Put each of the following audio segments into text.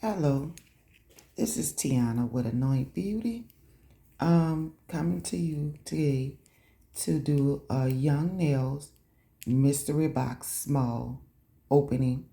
Hello, this is Tiana with Anoint Beauty. Coming to you today to do a Young Nails mystery box small opening.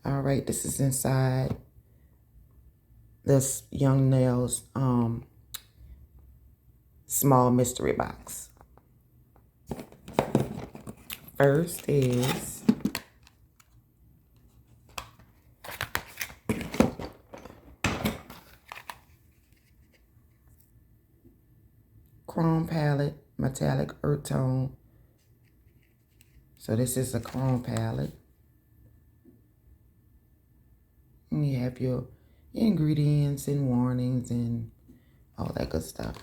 All right, this is inside this Young Nails small mystery box. First is Chrome Palette Metallic Earth Tone. So this is a chrome palette. And you have your ingredients and warnings and all that good stuff.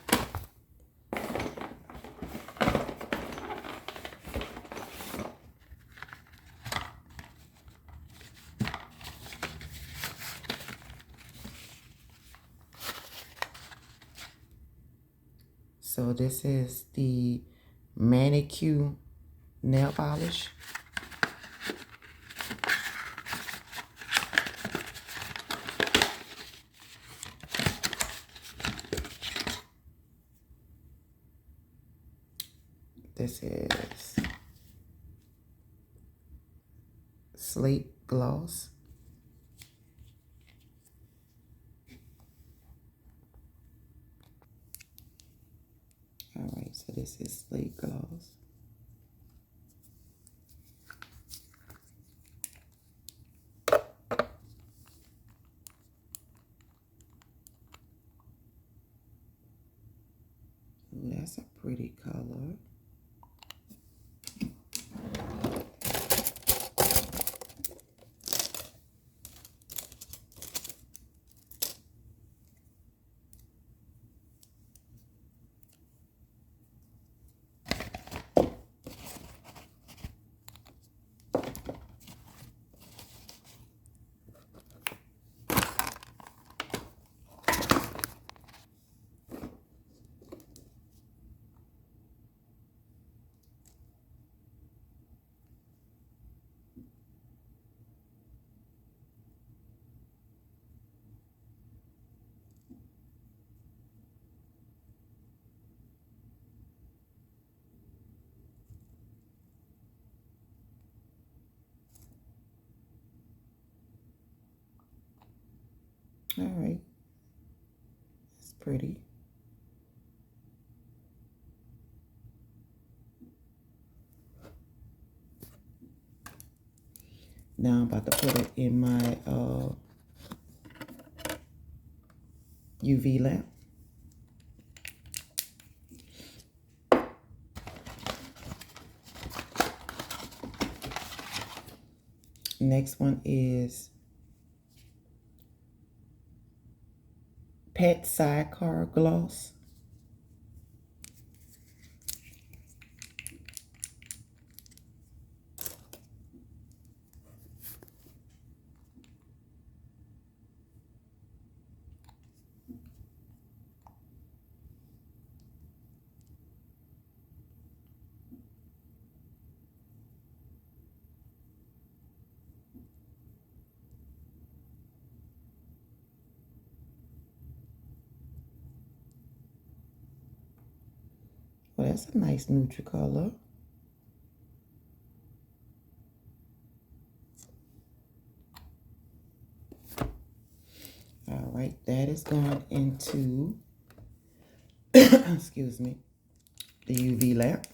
So this is the manicure nail polish. This is slate gloss. All right, so this is slate gloss. Ooh, that's a pretty color. All right, that's pretty. Now I'm about to put it in my UV lamp. Next one is Pet Sidecar Gloss. Well, that's a nice neutral color. All right, that is going into, excuse me, the UV lamp.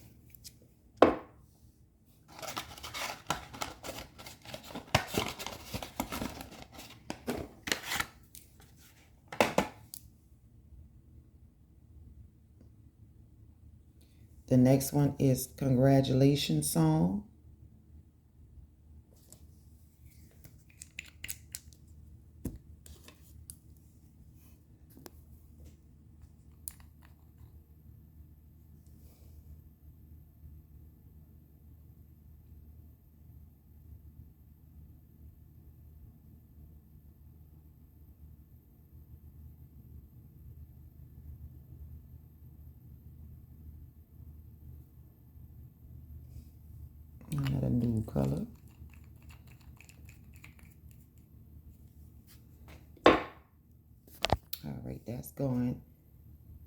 The next one is Congratulations Song. color. All right, that's going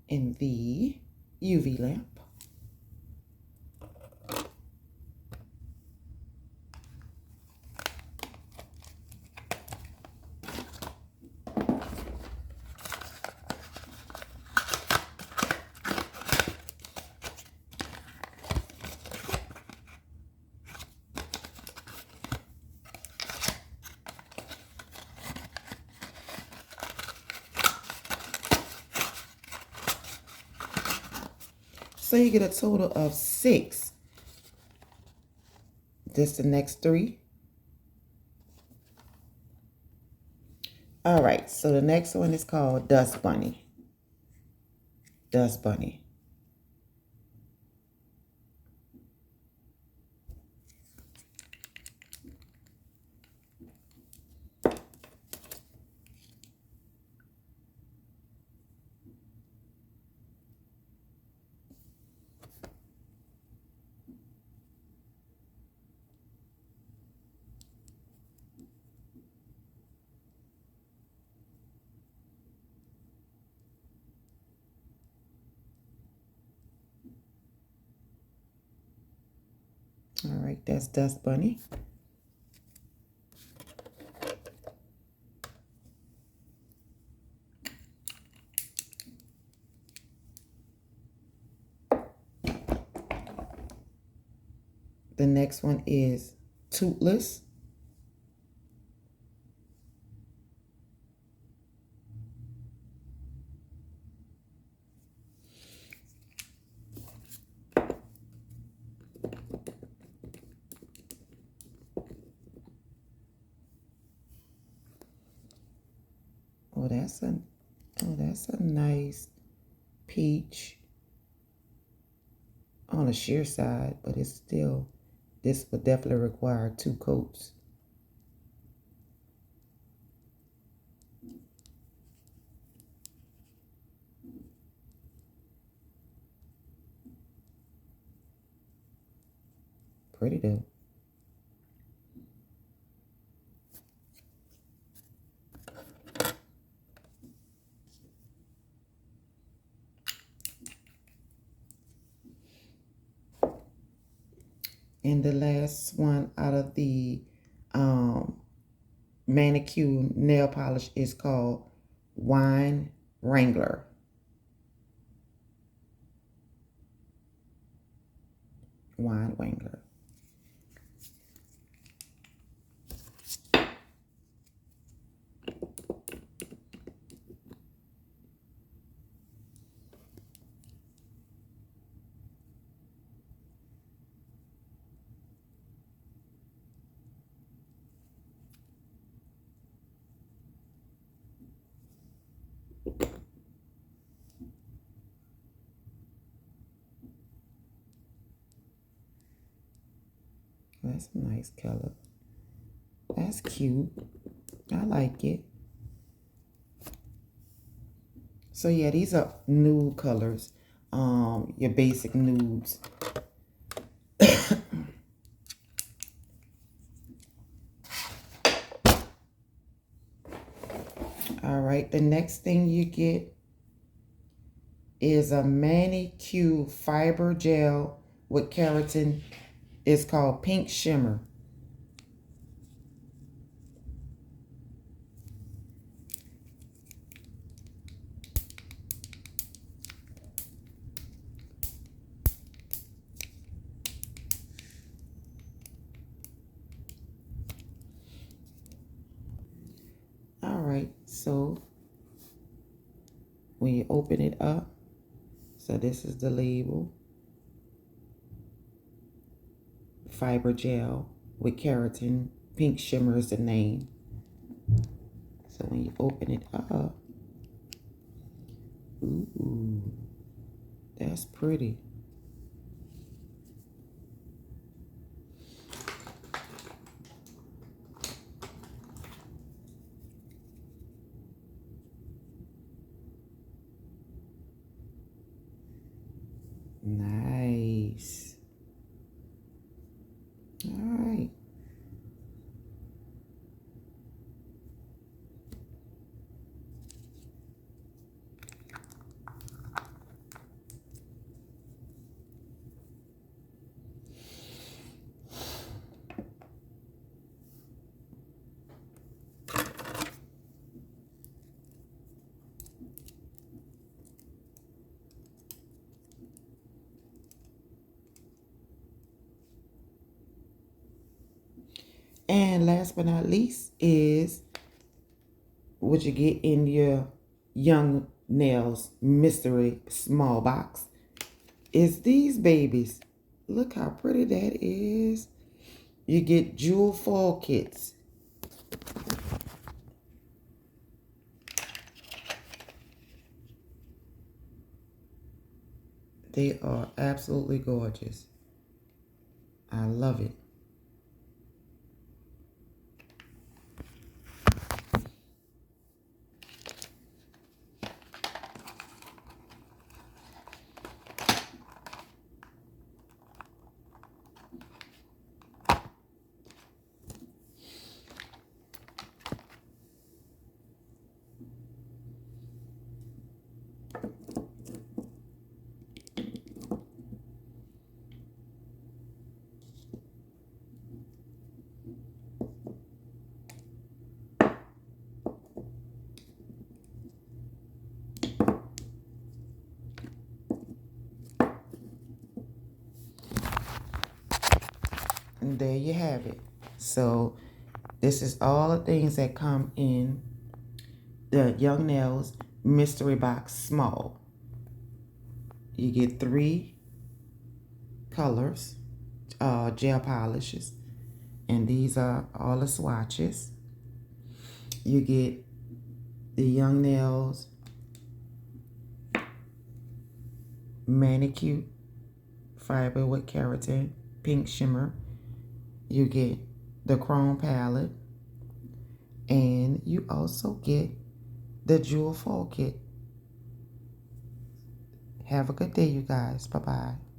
in the UV lamp. So you get a total of 6. This the next 3. All right, so the next one is called Dust Bunny. Dust Bunny. All right, that's Dust Bunny. The next one is Toothless. That's a nice peach on a sheer side, but it's still, this would definitely require 2 coats. Pretty though. And the last one out of the manicure nail polish is called Wine Wrangler. Wine Wrangler. That's a nice color. That's cute. I like it. So yeah, these are nude colors. Your basic nudes. All right, the next thing you get is a manicure fiber gel with keratin. It's called Pink Shimmer. All right, so when you open it up, so this is the label. Fiber gel with keratin. Pink Shimmer is the name. So when you open it up, ooh, that's pretty. Nice. All right. And last but not least is what you get in your Young Nails mystery small box is these babies. Look how pretty that is. You get jewel foil kits. They are absolutely gorgeous. I love it. And there you have it. So this is all the things that come in the Young Nails mystery box small. You get 3 colors, gel polishes, and these are all the swatches. You get the Young Nails Manicure Fiber with Keratin Pink Shimmer. You get the Chrome Palette, and you also get the Jewel Foil Kit. Have a good day, you guys. Bye-bye.